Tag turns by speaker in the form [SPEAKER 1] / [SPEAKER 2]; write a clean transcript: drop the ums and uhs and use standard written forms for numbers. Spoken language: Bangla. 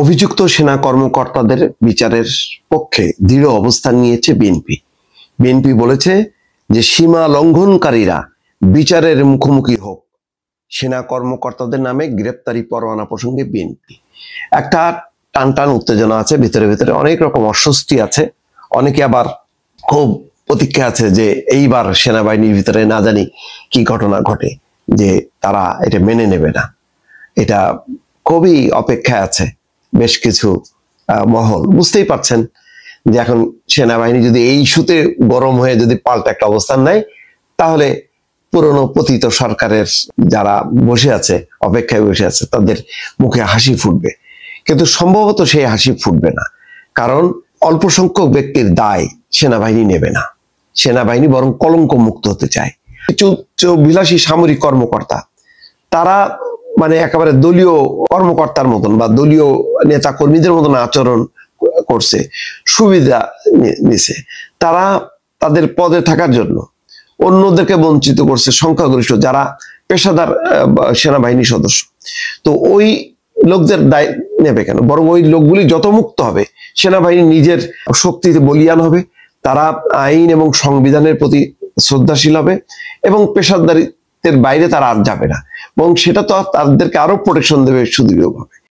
[SPEAKER 1] অভিযুক্ত সেনা কর্মকর্তাদের বিচারের পক্ষে দৃঢ় অবস্থান নিয়েছে বিএনপি। বিএনপি বলেছে যে সীমা লঙ্ঘনকারীরা বিচারের মুখোমুখি হোক। সেনা কর্মকর্তাদের নামে গ্রেপ্তারি পরোয়ানা প্রসঙ্গে বিএনপি একটা টানটান উত্তেজনা আছে, ভিতরে ভিতরে অনেক রকম অস্বস্তি আছে। অনেকে আবার খুব প্রতীক্ষা আছে যে এইবার সেনাবাহিনীর ভিতরে না জানি কি ঘটনা ঘটে, যে তারা এটা মেনে নেবে না। এটা খুবই অপেক্ষায় আছে বেশ কিছু মহল। বুঝতেই পারছেন যে এখন সেনাবাহিনী যদি এই ইস্যুতে গরম হয়ে যদি পাল্টা একটা অবস্থান নেয়, তাহলে পুরনো পতিত সরকারের যারা বসে আছে, অপেক্ষায় বসে আছে, তাদের মুখে হাসি ফুটবে। কিন্তু সম্ভবত সেই হাসি ফুটবে না, কারণ অল্প সংখ্যক ব্যক্তির দায় সেনাবাহিনী নেবে না। সেনাবাহিনী বরং কলঙ্ক মুক্ত হতে চায়। কিছু বিলাসী সামরিক কর্মকর্তা তারা মানে একেবারে দলীয় কর্মকর্তার মতন বা দলীয় নেতা কর্মীদের মতন আচরণ করছে, সুবিধা নিছে। তারা তাদের পদে থাকার জন্য অন্যদেরকে বঞ্চিত করছে, সংখ্যাগরিষ্ঠ যারা পেশাদার সেনাবাহিনী সদস্য। তো ওই লোকদের দায় নেবে কেন? বরং ওই লোকগুলি যত মুক্ত হবে, সেনাবাহিনী নিজের শক্তিতে বলিয়ান হবে, তারা আইন এবং সংবিধানের প্রতি শ্রদ্ধাশীল হবে এবং পেশাদারিত্বের বাইরে তারা আর যাবে না, এবং সেটা তো তাদেরকে আরো প্রোটেকশন দেবে সুদৃঢ়ভাবে।